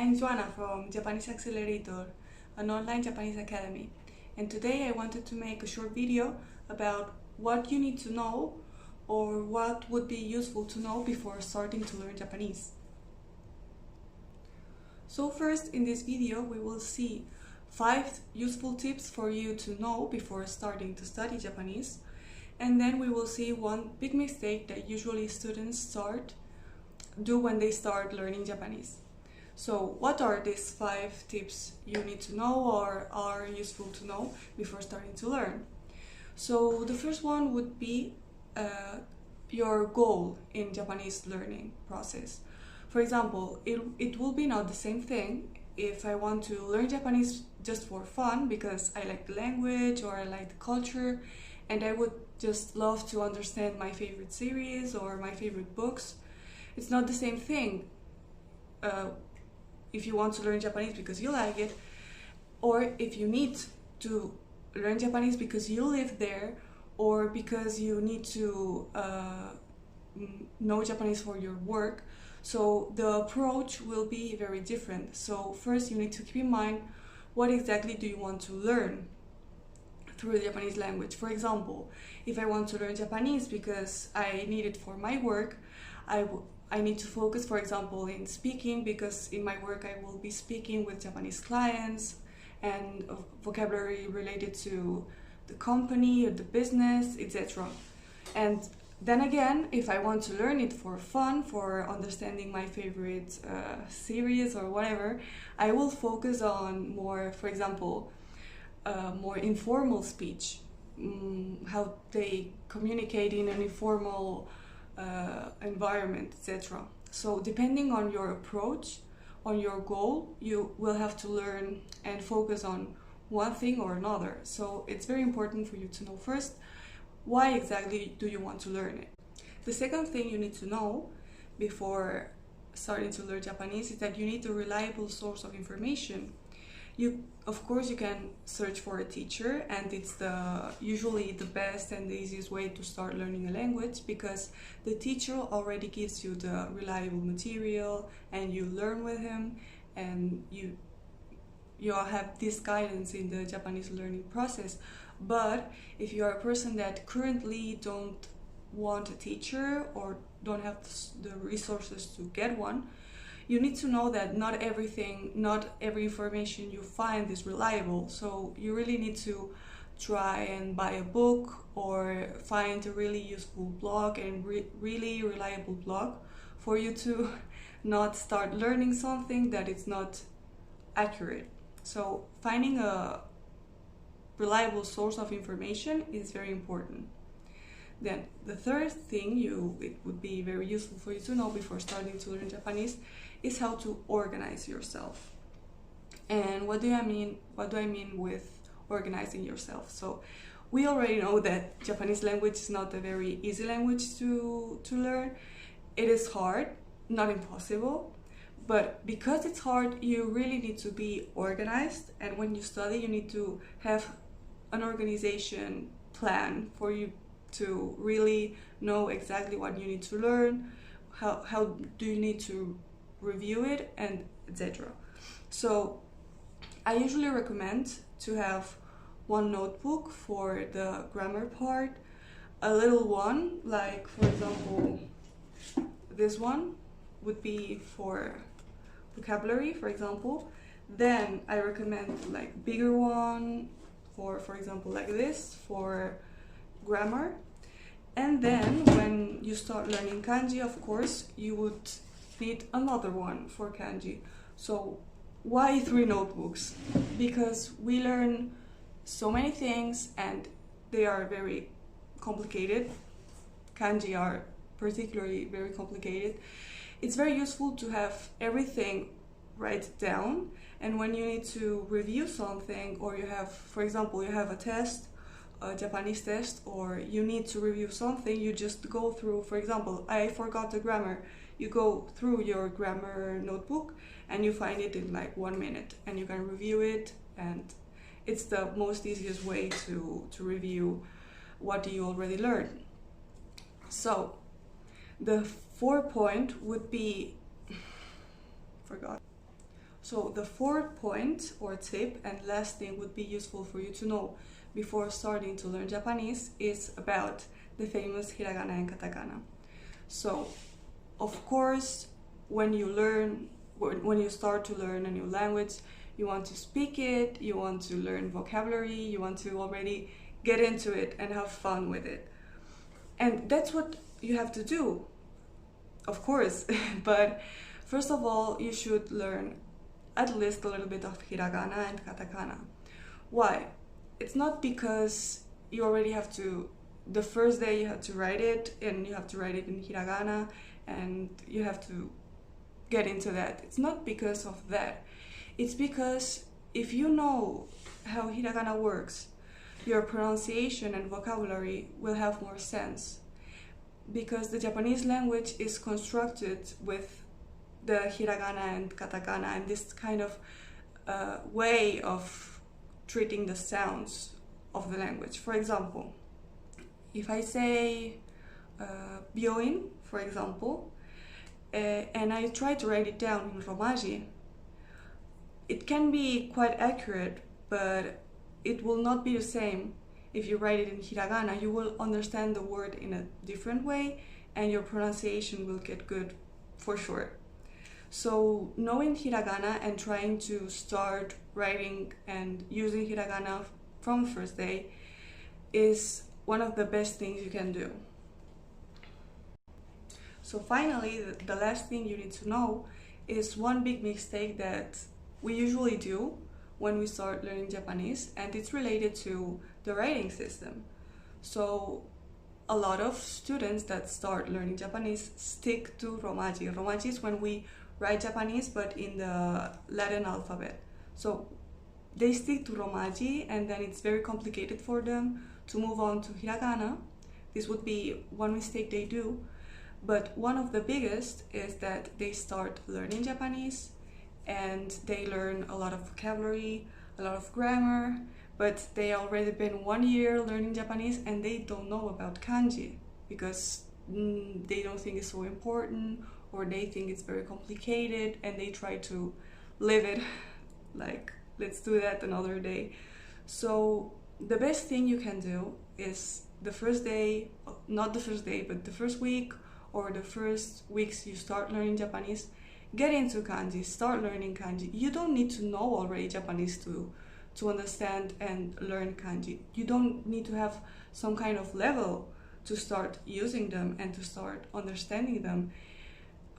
I'm Joanna from Japanese Accelerator, an online Japanese academy, and today I wanted to make a short video about what you need to know or what would be useful to know before starting to learn Japanese. So first, in this video we will see 5 useful tips for you to know before starting to study Japanese, and then we will see one big mistake that usually students do when they start learning Japanese. So what are these 5 tips you need to know or are useful to know before starting to learn? So the first one would be your goal in Japanese learning process. For example, it will be not the same thing if I want to learn Japanese just for fun because I like the language or I like the culture and I would just love to understand my favorite series or my favorite books. It's not the same thing if you want to learn Japanese because you like it, or if you need to learn Japanese because you live there or because you need to know Japanese for your work. So the approach will be very different. So first you need to keep in mind what exactly do you want to learn through the Japanese language. For example, if I want to learn Japanese because I need it for my work, I need to focus, for example, in speaking because in my work I will be speaking with Japanese clients and vocabulary related to the company or the business, etc. And then again, if I want to learn it for fun, for understanding my favorite series or whatever, I will focus on more, for example, more informal speech, how they communicate in an informal environment, etc. So depending on your approach, on your goal, you will have to learn and focus on one thing or another. So it's very important for you to know first why exactly do you want to learn it. The second thing you need to know before starting to learn Japanese is that you need a reliable source of information. Of course you can search for a teacher, and it's usually the best and the easiest way to start learning a language because the teacher already gives you the reliable material and you learn with him and you have this guidance in the Japanese learning process. But if you are a person that currently don't want a teacher or don't have the resources to get one, you need to know that not every information you find is reliable. So you really need to try and buy a book or find a really useful blog and really reliable blog for you to not start learning something that is not accurate. So finding a reliable source of information is very important. Then the third thing it would be very useful for you to know before starting to learn Japanese is how to organize yourself. And what do I mean with organizing yourself? So we already know that Japanese language is not a very easy language to learn. It is hard, not impossible, but because it's hard, you really need to be organized, and when you study you need to have an organization plan for you to really know exactly what you need to learn, how do you need to review it, and etc. So I usually recommend to have one notebook for the grammar part, a little one, like for example this one would be for vocabulary, for example. Then I recommend like bigger one for example like this for grammar. And then when you start learning kanji, of course you would need another one for kanji. So why 3 notebooks? Because we learn so many things and they are very complicated. Kanji are particularly very complicated. It's very useful to have everything write down, and when you need to review something, or you have, for example, you have a test, a Japanese test, or you need to review something, you just go through, for example, I forgot the grammar. You go through your grammar notebook and you find it in like 1 minute and you can review it, and it's the most easiest way to review what you already learned. So the 4th point would be So the fourth point or tip and last thing would be useful for you to know before starting to learn Japanese is about the famous hiragana and katakana. So, of course, when you start to learn a new language, you want to speak it, you want to learn vocabulary, you want to already get into it and have fun with it. And that's what you have to do, of course. But first of all, you should learn at least a little bit of hiragana and katakana. Why? It's not because you already have to, the first day you have to write it and you have to write it in hiragana and you have to get into that. It's not because of that. It's because if you know how hiragana works, your pronunciation and vocabulary will have more sense. Because the Japanese language is constructed with the hiragana and katakana and this kind of way of treating the sounds of the language. For example, if I say byoin, for example, and I try to write it down in Romaji, it can be quite accurate, but it will not be the same if you write it in hiragana. You will understand the word in a different way and your pronunciation will get good for sure. So knowing hiragana and trying to start writing and using hiragana from the first day is one of the best things you can do. So finally, the last thing you need to know is one big mistake that we usually do when we start learning Japanese, and it's related to the writing system. So a lot of students that start learning Japanese stick to Romaji. Romaji is when we write Japanese but in the Latin alphabet. So they stick to Romaji and then it's very complicated for them to move on to hiragana. This would be one mistake they do. But one of the biggest is that they start learning Japanese and they learn a lot of vocabulary, a lot of grammar, but they already been 1 year learning Japanese and they don't know about kanji because they don't think it's so important or they think it's very complicated and they try to live it like, let's do that another day. So the best thing you can do is the first day, not the first day, but the first week or the first weeks you start learning Japanese, get into kanji, start learning kanji. You don't need to know already Japanese to understand and learn kanji. You don't need to have some kind of level to start using them and to start understanding them.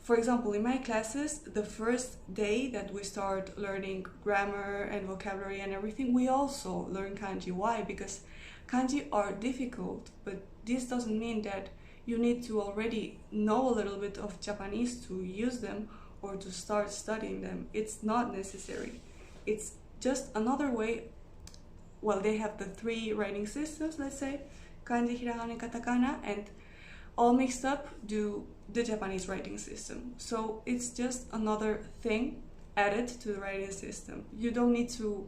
For example, in my classes, the first day that we start learning grammar and vocabulary and everything, we also learn kanji. Why? Because kanji are difficult, but this doesn't mean that you need to already know a little bit of Japanese to use them or to start studying them. It's not necessary. It's just another way. Well, they have the 3 writing systems, let's say, kanji, hiragana, and katakana, and all mixed up do the Japanese writing system. So it's just another thing added to the writing system. You don't need to,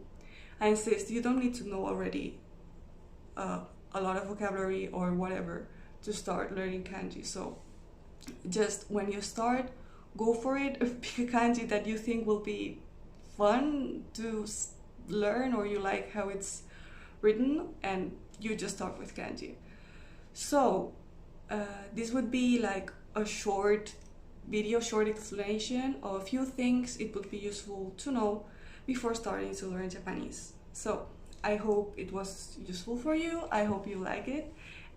I insist, you don't need to know already a lot of vocabulary or whatever to start learning kanji. So just when you start, go for it. Pick a kanji that you think will be fun to learn or you like how it's written and you just start with kanji. So this would be like a short video, short explanation of a few things it would be useful to know before starting to learn Japanese. So I hope it was useful for you. I hope you like it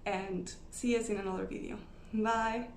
and see us in another video. Bye!